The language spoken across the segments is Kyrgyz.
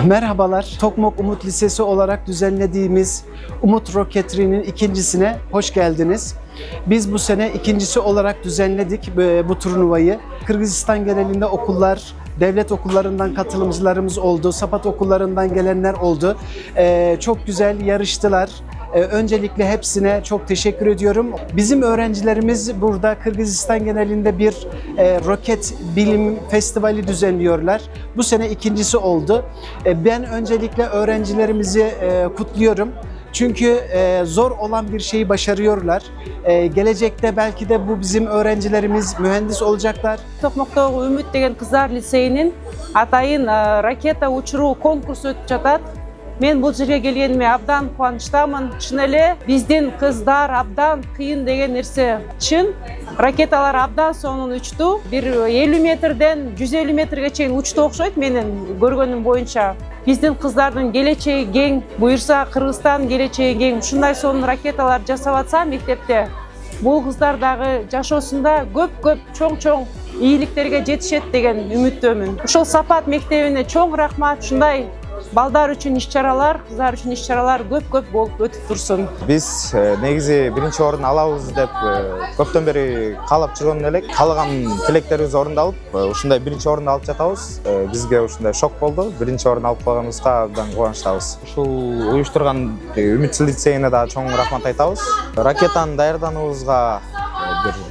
Merhabalar, Tokmak Umut Lisesi olarak düzenlediğimiz Umut Roketry'nin ikincisine hoş geldiniz. Biz bu sene ikincisi olarak düzenledik bu turnuvayı. Kırgızistan genelinde okullar, devlet okullarından katılımcılarımız oldu, Sapat okullarından gelenler oldu. Çok güzel yarıştılar. Öncelikle hepsine çok teşekkür ediyorum. Bizim öğrencilerimiz burada Kırgızistan genelinde bir roket bilim festivali düzenliyorlar. Bu sene ikincisi oldu. Ben öncelikle öğrencilerimizi kutluyorum. Çünkü zor olan bir şeyi başarıyorlar. Gelecekte belki de bu bizim öğrencilerimiz mühendis olacaklar. Tokмактагы Үмүт деген кыздар лицейинин атайын ракета учуруу конкурсу өтүп жатат. Мен бул жерге келгениме абдан кубанычтамын. Чын эле биздин кыздар абдан кыйын деген нерсе чын. Ракеталар абдан сонун учту. Бир 50 метрден 150 метрге чейин учту окшойт менин көргөнүм боюнча. Биздин кыздардын келечеги кең, буюрса Кыргызстан келечеги кең. Ушундай сонун ракеталар жасап атса мектепте бул кыздар дагы жашоосунда көп чоң ийгиликтерге жетишет деген үмүттөмүн. Ушул Сапат мектебине чоң рахмат. Ушундай балдар үчүн иш-чаралар, кыздар үчүн иш-чаралар көп болуп өтүп турсун. Биз негизи биринчи орун алабыз деп көптөн бери каалап жүргөн элек. Каалаган тилектерибиз орундалып, ушундай биринчи орунду алып жатабыз. Бизге ушундай шок болду. Биринчи орун алып калганыбызга абдан кубанычтабыз. Ушул уюштурган Үмүт лицейине да чоң рахмат айтабыз. Ракетаны даярдануубузга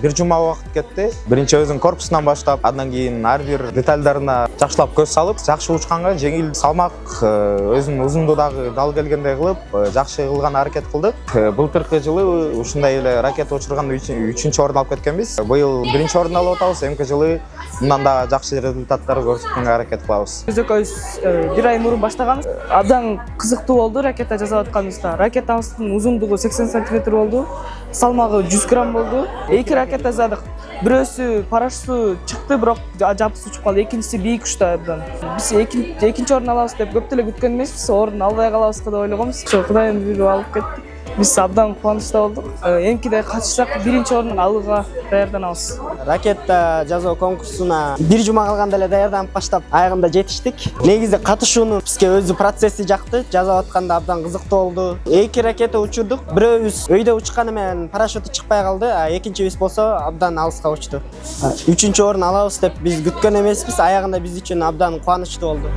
бир жума убакыт кетти. Биринчи өзүнүн корпусунан баштап, андан кийин ар бир детальдарына жакшылап көз салып, жакшы учканга жеңил салмак, өзүнүн узундугу дал келгендей кылып, жакшы кылган аракет кылдык. Былтыркы жылы ушундай эле ракета учурганда 3-чү орун алып кеткенбиз. Быйыл биринчи орун алып атабыз. Эмки жылы мындан да жакшы результаттар көрсөткөнгө аракет кылабыз. Биз экөөбүз бир ай мурун баштаганбыз. Абдан кызыктуу болду ракета жасап атканыбызда. Ракетабыздын узундугу 80 см болду. Салмагы 100 грамм болду. Эки ракета жасадык. Бирөөсү парашюту чыкты, бирок жапсыз учуп калды. Экинчиси бийик учту абдан. Биз экинчи орун алабыз деп көп деле күткөн эмеспиз. Орун албай калабыз деп ойлогонбуз. Кудайым буйруп алып кетти. Биз абдан кубанычта болдук. Эмкиде катышсак биринчи орун алууга даярданабыз. Ракета жасоо конкурсуна бир жума калганда эле даярданып баштап, аягында жетиштик. Негизи катышуунун бизге өзү процесси жакты. Жасап атканда абдан кызыктуу болду. Эки ракета учурдук. Бирөөбүз өйдө учканы менен парашюту чыкпай калды, а экинчибиз болсо абдан алыска учту. 3-орун алабыз деп биз күткөн эмеспиз. Аягында биз үчүн абдан кубанычтуу болду.